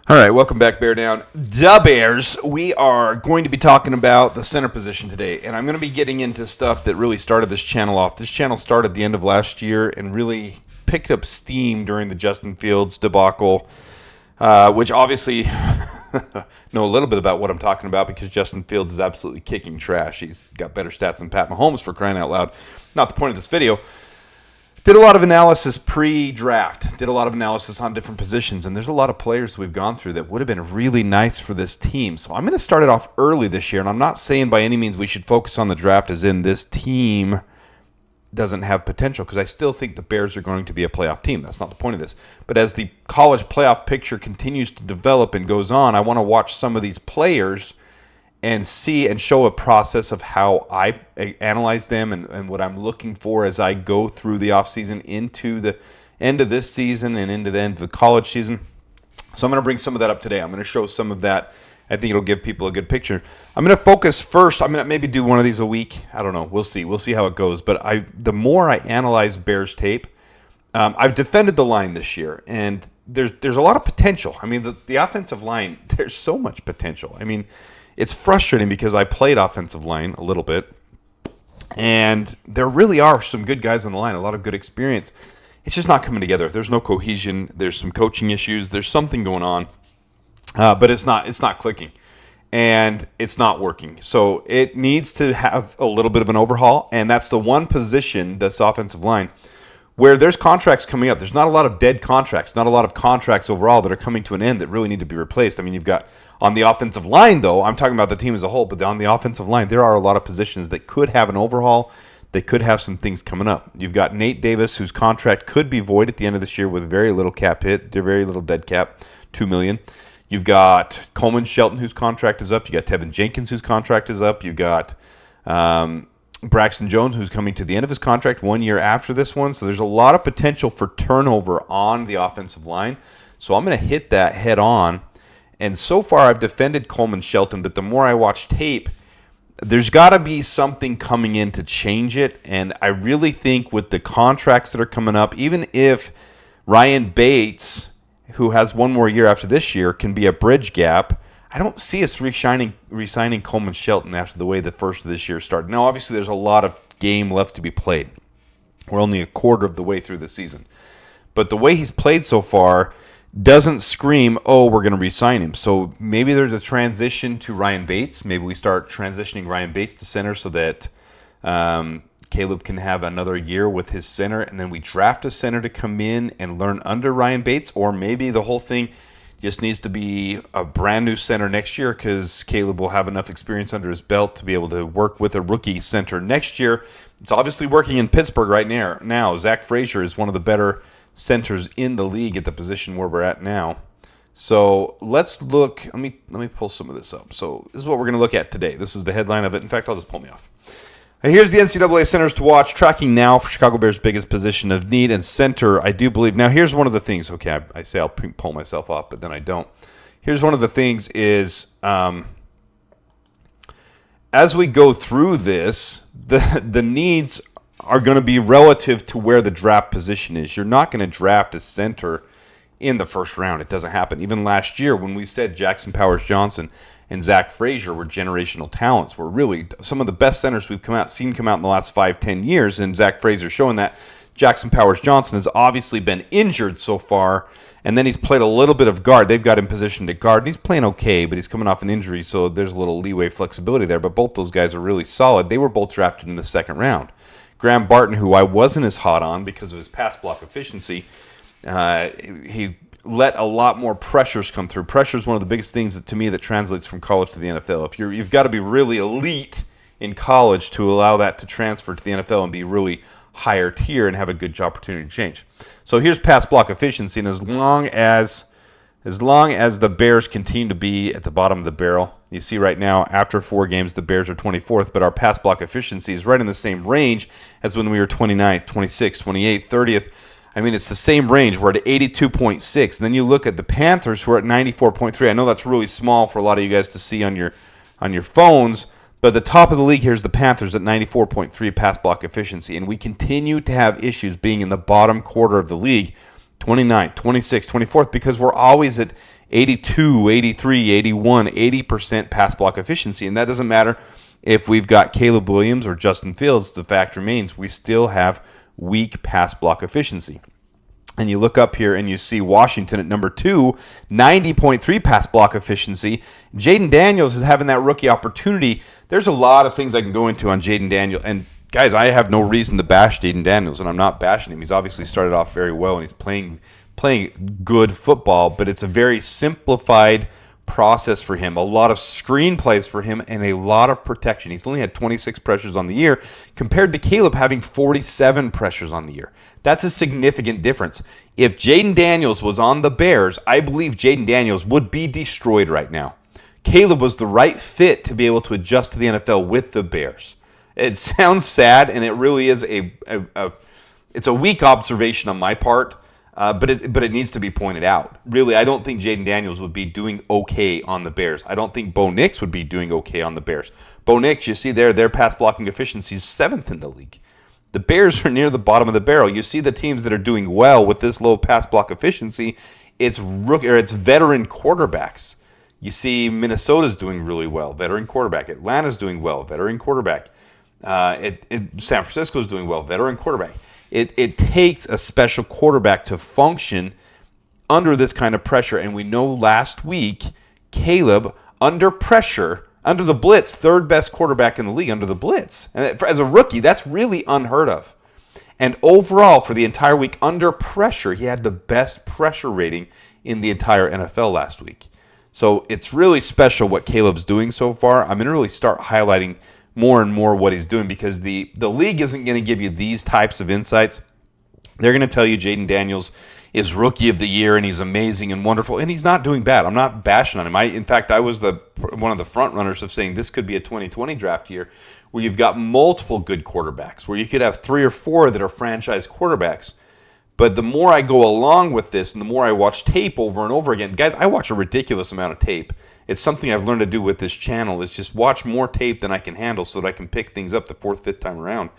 All right, welcome back, Beardown. Dabears. We are going to be talking about the center position today, and I'm going to be getting into stuff that really started this channel off. This channel started at the end of last year and really picked up steam during the Justin Fields debacle, which obviously know a little bit about what I'm talking about because Justin Fields is absolutely kicking trash. He's got better stats than Pat Mahomes, for crying out loud. Not the point of this video. Did a lot of analysis pre-draft, did a lot of analysis on different positions, and there's a lot of players we've gone through that would have been really nice for this team. So I'm going to start it off early this year, and I'm not saying by any means we should focus on the draft as in this team doesn't have potential, because I still think the Bears are going to be a playoff team. That's not the point of this. But as the college playoff picture continues to develop and goes on, I want to watch some of these players and see and show a process of how I analyze them and what I'm looking for as I go through the offseason into the end of this season and into the end of the college season. So I'm going to bring some of that up today. I'm going to show some of that. I think it'll give people a good picture. I'm going to focus first. I'm going to maybe do one of these a week. I don't know. We'll see. We'll see how it goes. But the more I analyze Bears tape, I've defended the line this year, and there's a lot of potential. I mean, the offensive line, there's so much potential. I mean, it's frustrating because I played offensive line a little bit, and there really are some good guys on the line, a lot of good experience. It's just not coming together. There's no cohesion. There's some coaching issues. There's something going on, but it's not clicking, and it's not working. So it needs to have a little bit of an overhaul, and that's the one position, this offensive line, where there's contracts coming up. There's not a lot of dead contracts, not a lot of contracts overall that are coming to an end that really need to be replaced. I mean, you've got on the offensive line, though, I'm talking about the team as a whole, but on the offensive line, there are a lot of positions that could have an overhaul. They could have some things coming up. You've got Nate Davis, whose contract could be void at the end of this year with very little cap hit, very little dead cap, $2 million. You've got Coleman Shelton, whose contract is up. You got Tevin Jenkins, whose contract is up. You got Braxton Jones, who's coming to the end of his contract 1 year after this one. So there's a lot of potential for turnover on the offensive line. So I'm going to hit that head on. And so far I've defended Coleman Shelton, but the more I watch tape, there's got to be something coming in to change it. And I really think with the contracts that are coming up, even if Ryan Bates, who has one more year after this year, can be a bridge gap, I don't see us re-signing Coleman Shelton after the way the first of this year started. Now, obviously, there's a lot of game left to be played. We're only a quarter of the way through the season. But the way he's played so far doesn't scream, oh, we're going to re-sign him. So maybe there's a transition to Ryan Bates. Maybe we start transitioning Ryan Bates to center so that Caleb can have another year with his center, and then we draft a center to come in and learn under Ryan Bates. Or maybe the whole thing just needs to be a brand new center next year because Caleb will have enough experience under his belt to be able to work with a rookie center next year. It's obviously working in Pittsburgh right now. Zach Frazier is one of the better centers in the league at the position where we're at now. So let's look. Let me pull some of this up. So this is what we're going to look at today. This is the headline of it. In fact, I'll just pull me off. Here's the NCAA centers to watch. Tracking now for Chicago Bears' biggest position of need and center, I do believe. Now, here's one of the things. Okay, I say I'll pull myself off, but then I don't. Here's one of the things is as we go through this, the needs are going to be relative to where the draft position is. You're not going to draft a center in the first round. It doesn't happen. Even last year when we said Jackson Powers-Johnson and Zach Frazier were generational talents, were really some of the best centers we've seen come out in the last 5-10 years, and Zach Frazier showing that. Jackson Powers-Johnson has obviously been injured so far, and then he's played a little bit of guard. They've got him positioned at guard, and he's playing okay, but he's coming off an injury, so there's a little leeway flexibility there. But both those guys are really solid. They were both drafted in the second round. Graham Barton, who I wasn't as hot on because of his pass block efficiency, he let a lot more pressures come through. Pressure is one of the biggest things to me that translates from college to the NFL. If you've got to be really elite in college to allow that to transfer to the NFL and be really higher tier and have a good opportunity to change. So here's pass block efficiency, and as long as the Bears continue to be at the bottom of the barrel, you see right now after 4 games the Bears are 24th, but our pass block efficiency is right in the same range as when we were 29th, 26th, 28th, 30th. I mean, it's the same range. We're at 82.6. And then you look at the Panthers, who are at 94.3. I know that's really small for a lot of you guys to see on your phones, but the top of the league here is the Panthers at 94.3 pass block efficiency. And we continue to have issues being in the bottom quarter of the league 29th, 26th, 24th, because we're always at 82, 83, 81, 80% pass block efficiency. And that doesn't matter if we've got Caleb Williams or Justin Fields. The fact remains we still have weak pass block efficiency. And you look up here and you see Washington at number 2, 90.3 pass block efficiency. Jaden Daniels is having that rookie opportunity. There's a lot of things I can go into on Jaden Daniels. And guys, I have no reason to bash Jaden Daniels, and I'm not bashing him. He's obviously started off very well, and he's playing good football, but it's a very simplified process for him. A lot of screen plays for him and a lot of protection. He's only had 26 pressures on the year compared to Caleb having 47 pressures on the year. That's a significant difference. If Jaden Daniels was on the Bears, I believe Jaden Daniels would be destroyed right now. Caleb was the right fit to be able to adjust to the NFL with the Bears. It sounds sad, and it really is it's a weak observation on my part, but it needs to be pointed out. Really, I don't think Jaden Daniels would be doing okay on the Bears. I don't think Bo Nix would be doing okay on the Bears. Bo Nix, you see there, their pass blocking efficiency is 7th in the league. The Bears are near the bottom of the barrel. You see the teams that are doing well with this low pass block efficiency, it's veteran quarterbacks. You see Minnesota's doing really well, veteran quarterback. Atlanta's doing well, veteran quarterback. San Francisco's doing well, veteran quarterback. It takes a special quarterback to function under this kind of pressure. And we know last week, Caleb, under pressure, under the blitz, third best quarterback in the league under the blitz. And as a rookie, that's really unheard of. And overall, for the entire week, under pressure, he had the best pressure rating in the entire NFL last week. So it's really special what Caleb's doing so far. I'm going to really start highlighting more and more what he's doing, because the league isn't going to give you these types of insights. They're going to tell you Jaden Daniels is rookie of the year and he's amazing and wonderful, and he's not doing bad. I'm not bashing on him. In fact, I was one of the front runners of saying this could be a 2020 draft year where you've got multiple good quarterbacks, where you could have 3 or 4 that are franchise quarterbacks. But the more I go along with this and the more I watch tape over and over again, guys, I watch a ridiculous amount of tape. It's something I've learned to do with this channel, is just watch more tape than I can handle so that I can pick things up the 4th, 5th time around.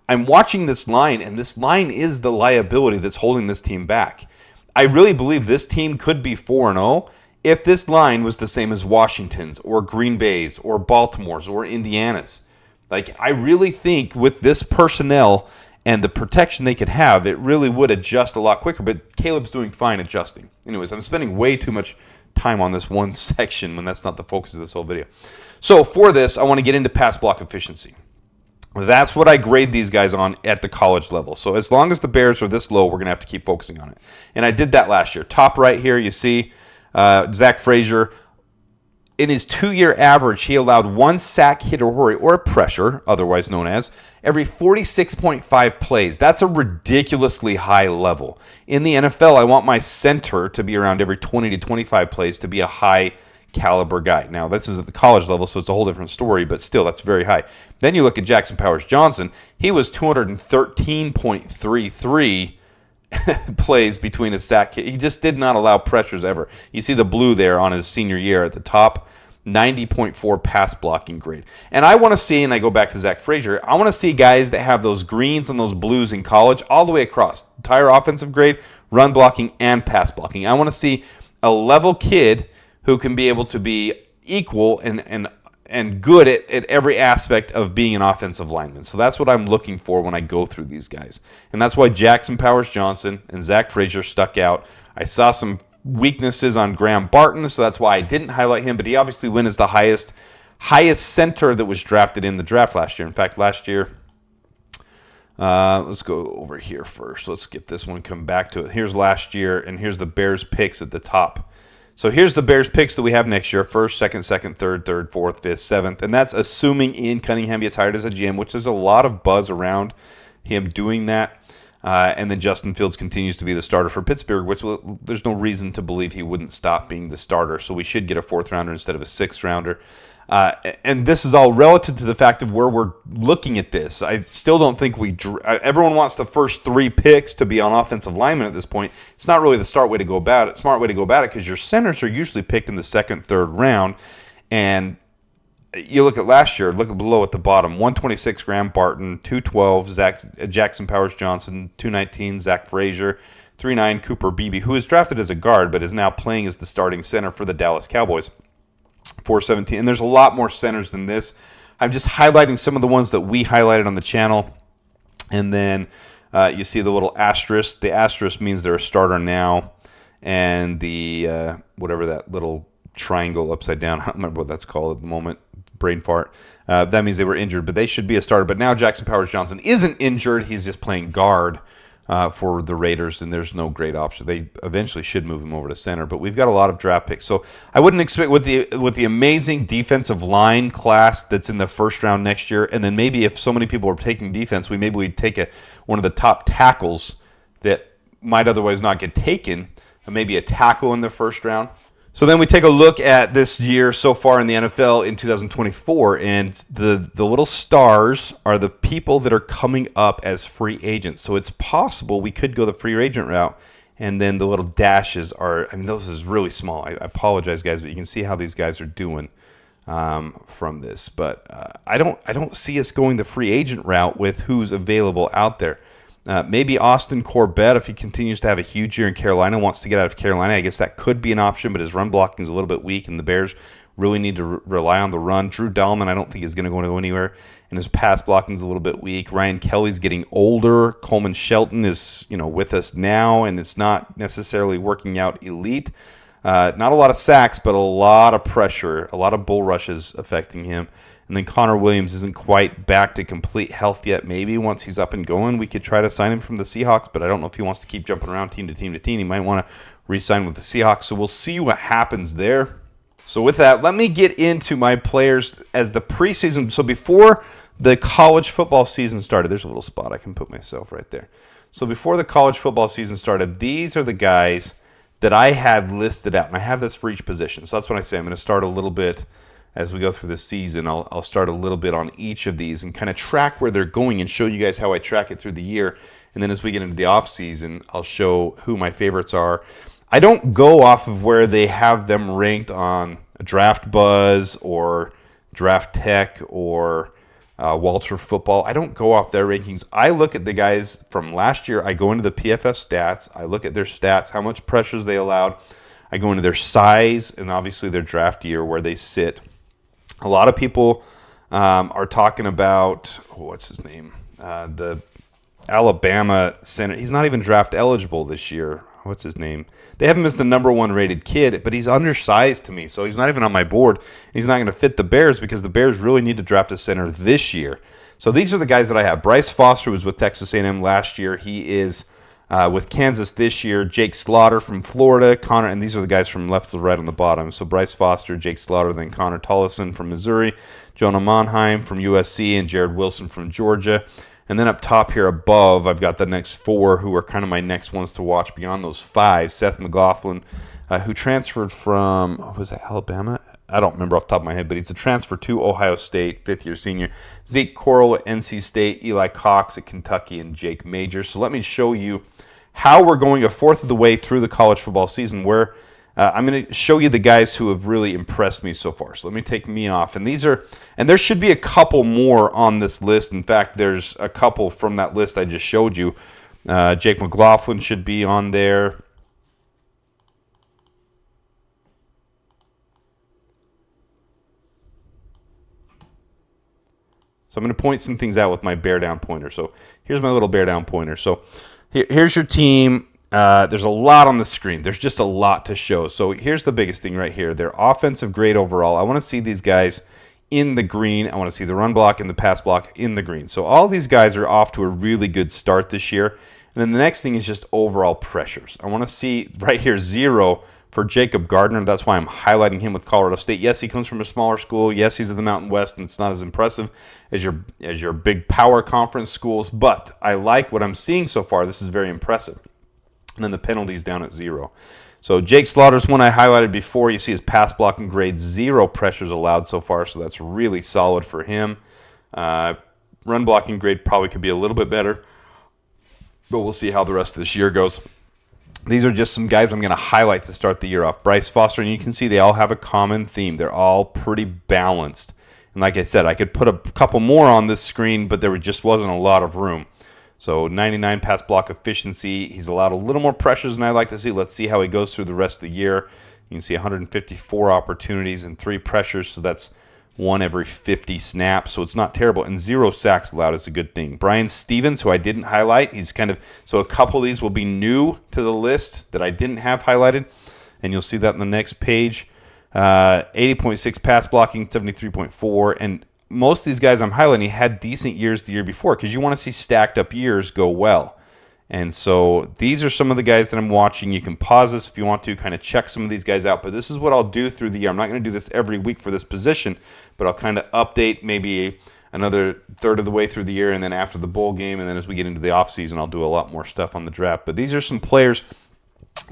I'm watching this line, and this line is the liability that's holding this team back. I really believe this team could be 4-0 if this line was the same as Washington's or Green Bay's or Baltimore's or Indiana's. Like, I really think with this personnel and the protection they could have, it really would adjust a lot quicker. But Caleb's doing fine adjusting. Anyways, I'm spending way too much time on this one section when that's not the focus of this whole video. So for this, I want to get into pass block efficiency. That's what I grade these guys on at the college level. So as long as the Bears are this low, we're going to have to keep focusing on it. And I did that last year. Top right here, you see Zach Frazier. In his 2-year average, he allowed 1 sack, hit, or hurry, or pressure, otherwise known as, every 46.5 plays. That's a ridiculously high level. In the NFL, I want my center to be around every 20 to 25 plays to be a high caliber guy. Now, this is at the college level, so it's a whole different story, but still, that's very high. Then you look at Jackson Powers Johnson. He was 213.33 plays between his sack. He just did not allow pressures ever. You see the blue there on his senior year at the top, 90.4 pass blocking grade. And I want to see, and I go back to Zach Frazier, I want to see guys that have those greens and those blues in college all the way across. Entire offensive grade, run blocking, and pass blocking. I want to see a level kid who can be able to be equal and good at every aspect of being an offensive lineman. So that's what I'm looking for when I go through these guys. And that's why Jackson Powers Johnson and Zach Frazier stuck out. I saw some weaknesses on Graham Barton, so that's why I didn't highlight him, but he obviously went as the highest center that was drafted in the draft last year. In fact, last year, let's go over here first. Let's skip this one, come back to it. Here's last year, and here's the Bears picks at the top. So here's the Bears picks that we have next year: 1st, 2nd, 2nd, 3rd, 3rd, 4th, 5th, 7th. And that's assuming Ian Cunningham gets hired as a GM, which there's a lot of buzz around him doing that. And then Justin Fields continues to be the starter for Pittsburgh, which there's no reason to believe he wouldn't stop being the starter. So we should get a 4th rounder instead of a 6th rounder. And this is all relative to the fact of where we're looking at this. I still don't think everyone wants the first 3 picks to be on offensive linemen at this point. It's not really the smart way to go about it, because your centers are usually picked in the 2nd, 3rd round. And you look at last year, look below at the bottom, 126 Graham Barton, 212 Jackson Powers Johnson, 219 Zach Frazier, 3'9", Cooper Beebe, who was drafted as a guard but is now playing as the starting center for the Dallas Cowboys. 4'17", and there's a lot more centers than this. I'm just highlighting some of the ones that we highlighted on the channel. And then you see the little asterisk. The asterisk means they're a starter now. And the, whatever that little triangle upside down, I don't remember what that's called at the moment, brain fart. That means they were injured, but they should be a starter. But now Jackson Powers-Johnson isn't injured. He's just playing guard for the Raiders, and there's no great option. They eventually should move him over to center, but we've got a lot of draft picks. So I wouldn't expect, with the amazing defensive line class that's in the first round next year, and then maybe if so many people are taking defense, we'd take one of the top tackles that might otherwise not get taken, maybe a tackle in the first round. So then we take a look at this year so far in the NFL in 2024, and the little stars are the people that are coming up as free agents. So it's possible we could go the free agent route, and then the little dashes are, this is really small. I apologize, guys, but you can see how these guys are doing from this. But I don't see us going the free agent route with who's available out there. Maybe Austin Corbett, if he continues to have a huge year in Carolina, wants to get out of Carolina. I guess that could be an option, but his run blocking is a little bit weak, and the Bears really need to rely on the run. Drew Dahlman, I don't think is going to go anywhere, and his pass blocking is a little bit weak. Ryan Kelly's getting older. Coleman Shelton is with us now, and it's not necessarily working out elite. Not a lot of sacks, but a lot of pressure, a lot of bull rushes affecting him. And then Connor Williams isn't quite back to complete health yet. Maybe once he's up and going, we could try to sign him from the Seahawks, but I don't know if he wants to keep jumping around team to team to team. He might want to re-sign with the Seahawks, so we'll see what happens there. So with that, let me get into my players as the preseason. So before the college football season started, there's a little spot I can put myself right there. So before the college football season started, these are the guys that I had listed out, and I have this for each position. So that's what I say. I'm going to start a little bit as we go through this season. I'll start a little bit on each of these and kind of track where they're going and show you guys how I track it through the year. And then as we get into the off season, I'll show who my favorites are. I don't go off of where they have them ranked on Draft Buzz or Draft Tech or Walter Football. I don't go off their rankings. I look at the guys from last year. I go into the PFF stats. I look at their stats, how much pressures they allowed. I go into their size and obviously their draft year, where they sit. A lot of people are talking about, what's his name? The Alabama center. He's not even draft eligible this year. What's his name? They have him as the number 1 rated kid, but he's undersized to me, so he's not even on my board. He's not going to fit the Bears because the Bears really need to draft a center this year. So these are the guys that I have. Bryce Foster was with Texas A&M last year. He is with Kansas this year. Jake Slaughter from Florida. Connor, and these are the guys from left to right on the bottom. So Bryce Foster, Jake Slaughter, then Connor Tollison from Missouri, Jonah Monheim from USC, and Jared Wilson from Georgia. And then up top here above, I've got the next 4 who are kind of my next ones to watch beyond those 5. Seth McLaughlin, who transferred from, was it Alabama? I don't remember off the top of my head, but he's a transfer to Ohio State, 5th-year senior. Zeke Corral at NC State, Eli Cox at Kentucky, and Jake Major. So let me show you how we're going a fourth of the way through the college football season, where I'm going to show you the guys who have really impressed me so far. So let me take me off. And there should be a couple more on this list. In fact, there's a couple from that list I just showed you. Jake McLaughlin should be on there. So I'm going to point some things out with my bear down pointer. So here's my little bear down pointer. So here's your team. There's a lot on the screen. There's just a lot to show. So here's the biggest thing right here. Their offensive grade overall. I want to see these guys in the green. I want to see the run block and the pass block in the green. So all these guys are off to a really good start this year. And then the next thing is just overall pressures. I want to see right here 0 for Jacob Gardner. That's why I'm highlighting him with Colorado State. Yes, he comes from a smaller school. Yes, he's in the Mountain West, and it's not as impressive as your big power conference schools. But I like what I'm seeing so far. This is very impressive. And then the penalties down at 0. So Jake Slaughter's one I highlighted before. You see his pass blocking grade, 0 pressures allowed so far, so that's really solid for him. Run blocking grade probably could be a little bit better, but we'll see how the rest of this year goes. These are just some guys I'm going to highlight to start the year off. Bryce Foster, and you can see they all have a common theme. They're all pretty balanced. And like I said, I could put a couple more on this screen, but there just wasn't a lot of room. So 99 pass block efficiency. He's allowed a little more pressures than I'd like to see. Let's see how he goes through the rest of the year. You can see 154 opportunities and 3 pressures, so that's 1 every 50 snaps, so it's not terrible. And 0 sacks allowed is a good thing. Brian Stevens, who I didn't highlight, he's kind of, so a couple of these will be new to the list that I didn't have highlighted, and you'll see that in the next page. 80.6 pass blocking, 73.4, and most of these guys I'm highlighting had decent years the year before because you want to see stacked up years go well. And so these are some of the guys that I'm watching. You can pause this if you want to, kind of check some of these guys out. But this is what I'll do through the year. I'm not going to do this every week for this position, but I'll kind of update maybe another third of the way through the year and then after the bowl game. And then as we get into the offseason, I'll do a lot more stuff on the draft. But these are some players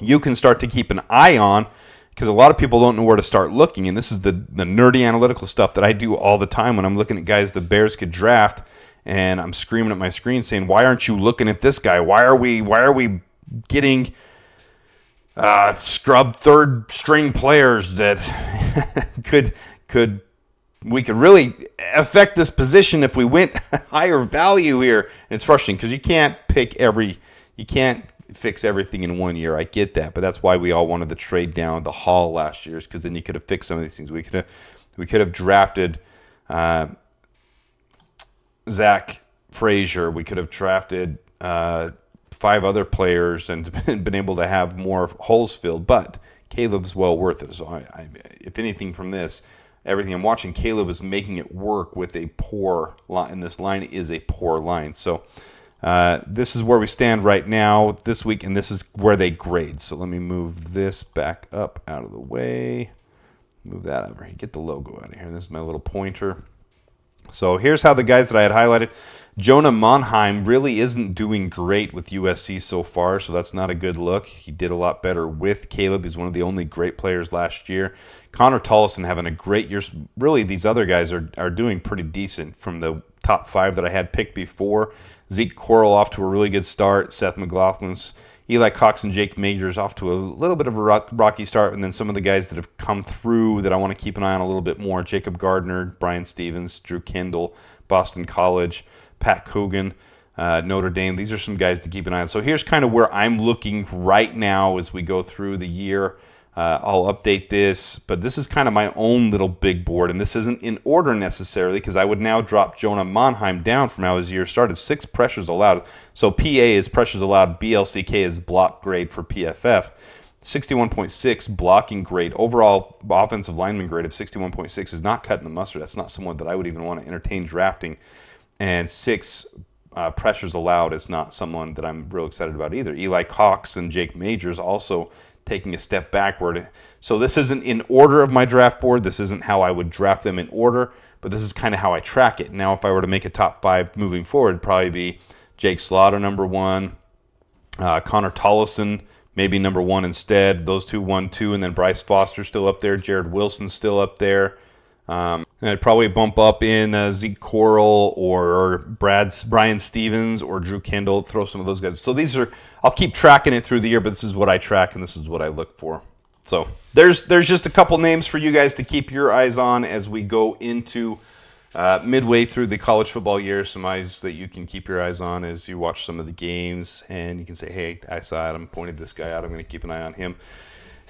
you can start to keep an eye on because a lot of people don't know where to start looking. And this is the nerdy analytical stuff that I do all the time when I'm looking at guys the Bears could draft. And I'm screaming at my screen saying, why aren't you looking at this guy? Why are we getting scrub third string players that we could really affect this position if we went higher value here? And it's frustrating because you can't fix everything in 1 year. I get that, but that's why we all wanted to trade down the haul last year, because then you could have fixed some of these things. We could have drafted Zach Frazier. We could have drafted 5 other players and been able to have more holes filled. But Caleb's well worth it. So if anything from this, everything I'm watching, Caleb is making it work with a poor line, and this line is a poor line. So this is where we stand right now this week, and this is where they grade. So let me move this back up out of the way. Move that over here. Get the logo out of here. This is my little pointer. So here's how the guys that I had highlighted. Jonah Monheim really isn't doing great with USC so far, so that's not a good look. He did a lot better with Caleb. He's one of the only great players last year. Connor Tollison having a great year. Really, these other guys are doing pretty decent from the top 5 that I had picked before. Zeke Corral off to a really good start. Seth McLaughlin's, Eli Cox and Jake Majors off to a little bit of a rocky start. And then some of the guys that have come through that I want to keep an eye on a little bit more. Jacob Gardner, Brian Stevens, Drew Kendall, Boston College, Pat Coogan, Notre Dame. These are some guys to keep an eye on. So here's kind of where I'm looking right now as we go through the year. I'll update this, but this is kind of my own little big board, and this isn't in order necessarily because I would now drop Jonah Monheim down from how his year started. 6 pressures allowed. So PA is pressures allowed. BLCK is block grade for PFF. 61.6 blocking grade. Overall offensive lineman grade of 61.6 is not cutting the mustard. That's not someone that I would even want to entertain drafting. And 6 pressures allowed is not someone that I'm real excited about either. Eli Cox and Jake Majors also taking a step backward. So this isn't in order of my draft board. This isn't how I would draft them in order, but this is kind of how I track it. Now, if I were to make a top 5 moving forward, it'd probably be Jake Slaughter, number 1, Connor Tollison, maybe number 1 instead. Those 2, 1, 2, and then Bryce Foster still up there. Jared Wilson still up there. And I'd probably bump up in Zeke Corral or Brian Stevens or Drew Kendall, throw some of those guys. So these are, I'll keep tracking it through the year, but this is what I track and this is what I look for. So there's just a couple names for you guys to keep your eyes on as we go into midway through the college football year. Some eyes that you can keep your eyes on as you watch some of the games, and you can say, hey, I saw Adam pointed this guy out. I'm going to keep an eye on him.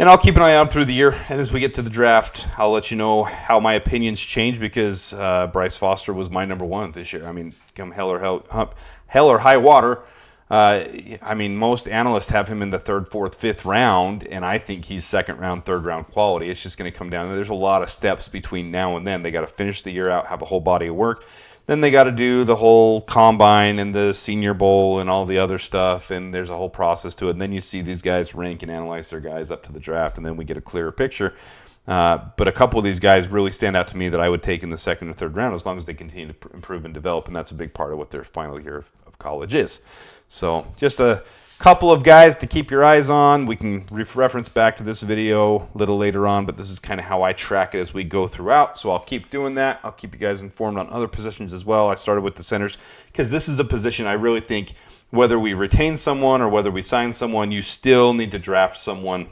And I'll keep an eye out through the year. And as we get to the draft, I'll let you know how my opinions change because Bryce Foster was my number 1 this year. I mean, come hell or high water. I mean, most analysts have him in the 3rd, 4th, 5th round, and I think he's 2nd round, 3rd round quality. It's just going to come down. There's a lot of steps between now and then. They got to finish the year out, have a whole body of work. Then they got to do the whole combine and the Senior Bowl and all the other stuff, and there's a whole process to it. And then you see these guys rank and analyze their guys up to the draft, and then we get a clearer picture. But a couple of these guys really stand out to me that I would take in the 2nd or 3rd round as long as they continue to improve and develop, and that's a big part of what their final year of college is. So just a couple of guys to keep your eyes on. We can reference back to this video a little later on, but this is kind of how I track it as we go throughout. So I'll keep doing that. I'll keep you guys informed on other positions as well. I started with the centers because this is a position I really think whether we retain someone or whether we sign someone, you still need to draft someone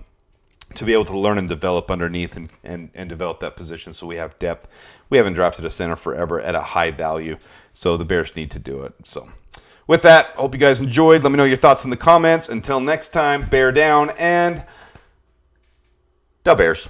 to be able to learn and develop underneath and develop that position so we have depth. We haven't drafted a center forever at a high value, so the Bears need to do it. So With that, hope you guys enjoyed. Let me know your thoughts in the comments. Until next time, bear down and dabears.